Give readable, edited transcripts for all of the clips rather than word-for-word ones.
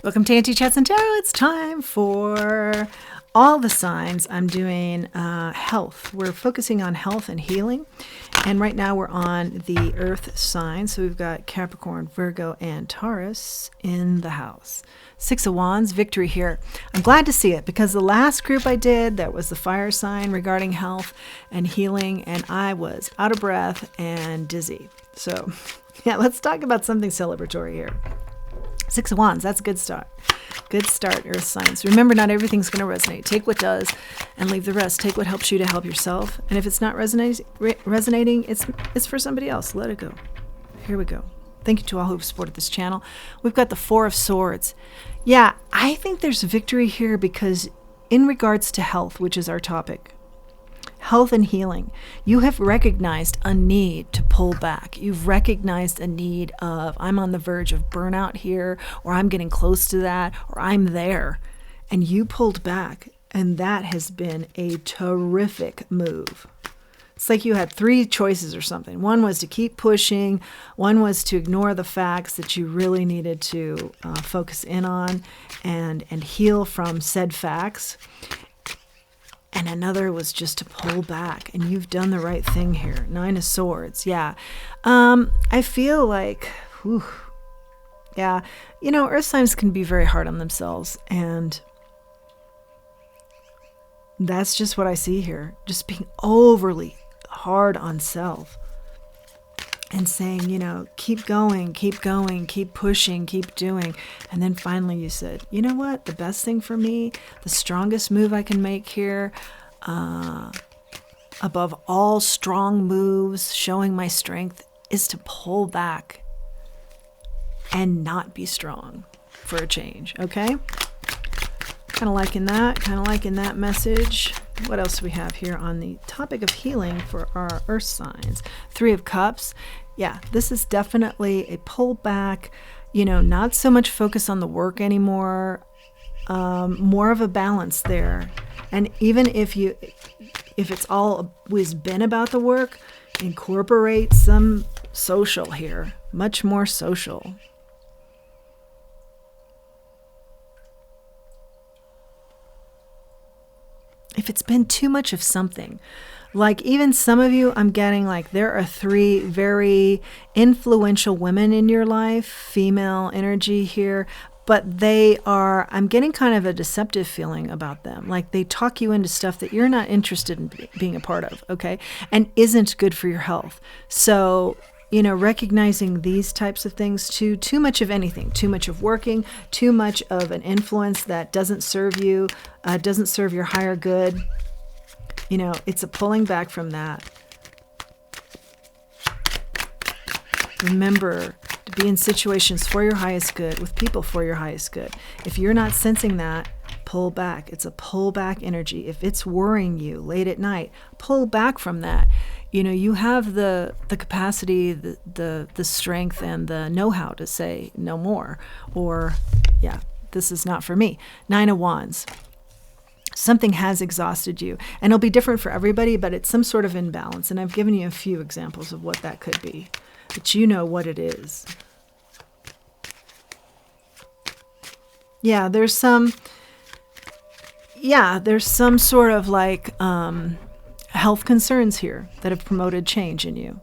Welcome to Auntie Chats and Tarot. It's time for all the signs. I'm doing health. We're focusing on health and healing. And right now we're on the earth sign. So we've got Capricorn, Virgo, and Taurus in the house. Six of Wands, victory here. I'm glad to see it because the last group I did, that was the fire sign regarding health and healing. And I was out of breath and dizzy. So yeah, let's talk about something celebratory here. Six of Wands, that's a good start. Good start, earth signs. Remember, not everything's going to resonate. Take what does and leave the rest. Take what helps you to help yourself. And if it's not resonating, it's for somebody else. Let it go. Here we go. Thank you to all who've supported this channel. We've got the Four of Swords. Yeah, I think there's victory here because in regards to health, which is our topic, health and healing, you have recognized a need to pull back. You've recognized a need of, I'm on the verge of burnout here, or I'm getting close to that, or I'm there. And you pulled back, and that has been a terrific move. It's like you had three choices or something. One was to keep pushing. One was to ignore the facts that you really needed to focus in on and heal from said facts. And another was just to pull back. And you've done the right thing here. Nine of Swords. Yeah. I feel like, yeah, you know, earth signs can be very hard on themselves. And that's just what I see here. Just being overly hard on self. And saying, you know, keep going, keep pushing, keep doing. And then finally you said, you know what? The best thing for me, the strongest move I can make here, above all strong moves, showing my strength, is to pull back and not be strong for a change. Okay? Kind of liking that message. What else do we have here on the topic of healing for our earth signs? Three of Cups. Yeah, this is definitely a pullback, you know, not so much focus on the work anymore, more of a balance there. And even if it's always been about the work, incorporate some social here, much more social. If it's been too much of something, like even some of you, I'm getting like there are three very influential women in your life, female energy here, but I'm getting kind of a deceptive feeling about them. Like they talk you into stuff that you're not interested in being a part of, okay? And isn't good for your health. So, you know, recognizing these types of things too much of anything, too much of working, too much of an influence that doesn't serve you, doesn't serve your higher good. You know, it's a pulling back from that. Remember to be in situations for your highest good, with people for your highest good. If you're not sensing that, pull back. It's a pull back energy. If it's worrying you late at night, pull back from that. You know, you have the capacity, the strength, and the know-how to say no more. Or, yeah, this is not for me. Nine of Wands. Something has exhausted you. And it'll be different for everybody, but it's some sort of imbalance. And I've given you a few examples of what that could be. But you know what it is. Yeah, there's some sort of like health concerns here that have promoted change in you.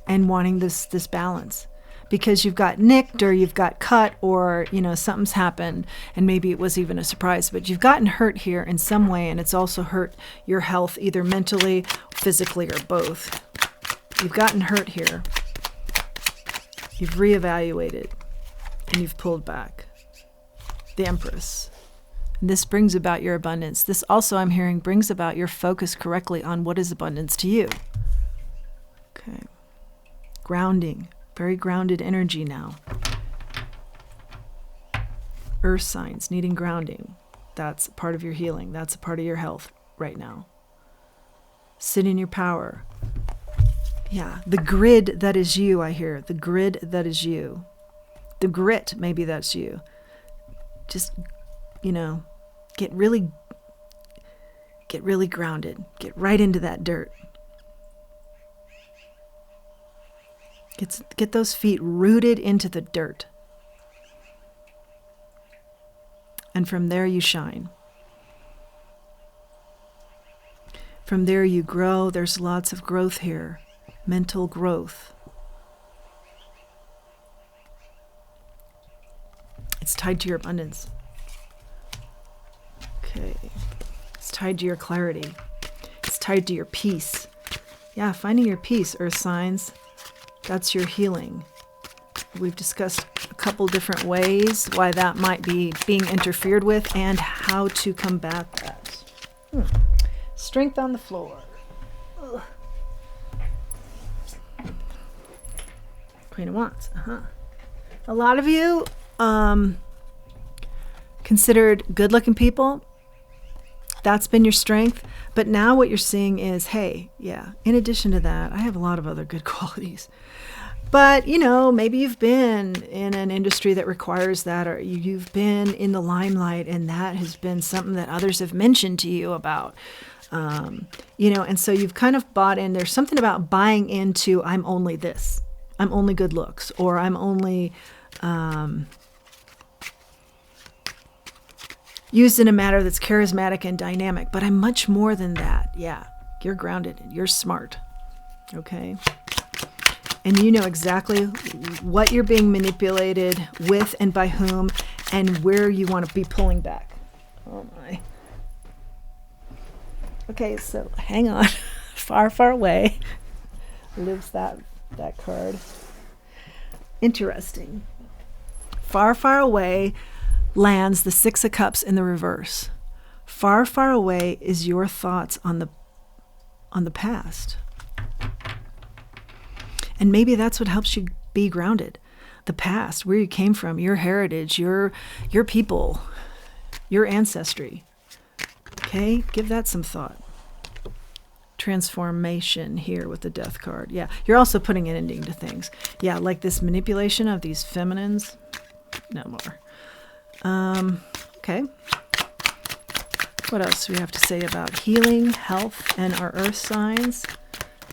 And wanting this balance. Because you've got nicked or you've got cut or, you know, something's happened and maybe it was even a surprise, but you've gotten hurt here in some way and it's also hurt your health either mentally, physically, or both. You've gotten hurt here. You've reevaluated and you've pulled back. The Empress. And this brings about your abundance. This also, I'm hearing, brings about your focus correctly on what is abundance to you. Okay. Grounding. Very grounded energy now. Earth signs needing grounding. That's part of your healing. That's a part of your health right now. Sit in your power. Yeah, the grid that is you, I hear. The grid that is you. The grit, maybe that's you. Just, you know, get really grounded. Get right into that dirt. Get those feet rooted into the dirt. And from there you shine. From there you grow. There's lots of growth here. Mental growth. It's tied to your abundance. Okay. It's tied to your clarity. It's tied to your peace. Yeah, finding your peace, earth signs. That's your healing. We've discussed a couple different ways why that might be being interfered with and how to combat that. Strength on the floor. Ugh. Queen of Wands. A lot of you considered good-looking people. That's been your strength. But now what you're seeing is, hey, yeah, in addition to that, I have a lot of other good qualities. But, you know, maybe you've been in an industry that requires that, or you've been in the limelight and that has been something that others have mentioned to you about. You know, and so you've kind of bought in. There's something about buying into, I'm only this. I'm only good looks, or I'm only used in a manner that's charismatic and dynamic. But I'm much more than that. Yeah, you're grounded. You're smart. Okay? And you know exactly what you're being manipulated with and by whom and where you want to be pulling back. Oh, my. Okay, so hang on. Far, far away lives that card. Interesting. Far, far away lands the Six of Cups in the reverse. Far, far away is your thoughts on the past. And maybe that's what helps you be grounded. The past, where you came from, your heritage, your people, your ancestry. Okay, give that some thought. Transformation here with the Death card. Yeah, you're also putting an ending to things. Yeah, like this manipulation of these feminines. No more. Okay. What else do we have to say about healing, health, and our earth signs?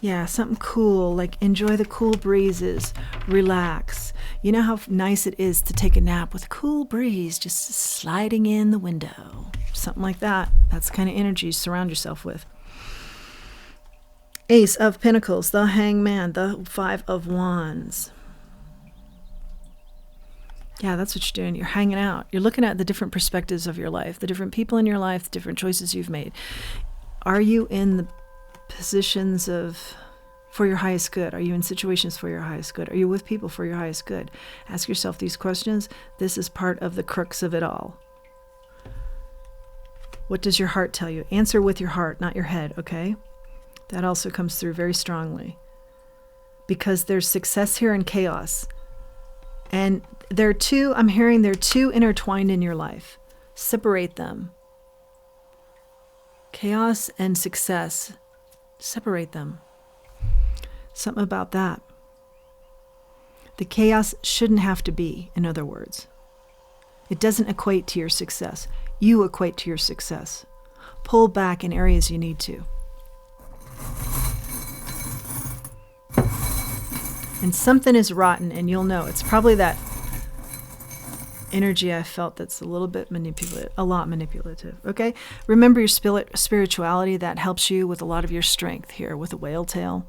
Yeah, something cool, like enjoy the cool breezes, relax. You know how nice it is to take a nap with a cool breeze just sliding in the window. Something like that. That's the kind of energy you surround yourself with. Ace of Pentacles, the Hangman, the Five of Wands. Yeah, that's what you're doing. You're hanging out. You're looking at the different perspectives of your life, the different people in your life, the different choices you've made. Are you in the positions for your highest good? Are you in situations for your highest good? Are you with people for your highest good? Ask yourself these questions. This is part of the crux of it all. What does your heart tell you? Answer with your heart, not your head, okay? That also comes through very strongly. Because there's success here and chaos. And I'm hearing they're two intertwined in your life. Separate them. Chaos and success. Separate them. Something about that. The chaos shouldn't have to be, in other words. It doesn't equate to your success. You equate to your success. Pull back in areas you need to. And something is rotten, and you'll know. It's probably that energy I felt that's a little bit manipulative, a lot manipulative, okay? Remember your spirituality. That helps you with a lot of your strength here with a whale tail.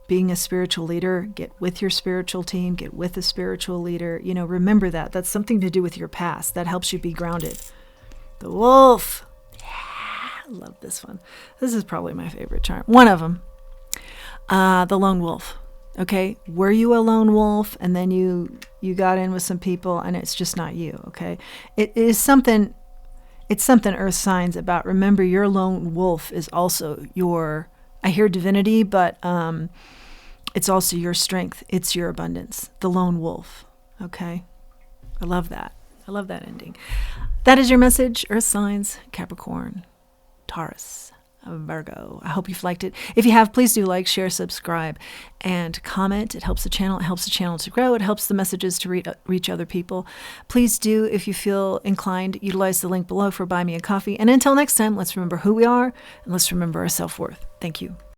Being a spiritual leader, get with your spiritual team, get with a spiritual leader. You know, remember that. That's something to do with your past. That helps you be grounded. The wolf. Yeah, I love this one. This is probably my favorite charm. One of them. The lone wolf. Okay, were you a lone wolf and then you got in with some people and it's just not you, okay? It's something earth signs about. Remember, your lone wolf is also I hear divinity, but it's also your strength. It's your abundance. The lone wolf, okay? I love that. I love that ending. That is your message, earth signs, Capricorn, Taurus, Virgo. I hope you've liked it. If you have, please do like, share, subscribe, and comment. It helps the channel. It helps the channel to grow. It helps the messages to reach other people. Please do, if you feel inclined, utilize the link below for Buy Me a Coffee. And until next time, let's remember who we are, and let's remember our self-worth. Thank you.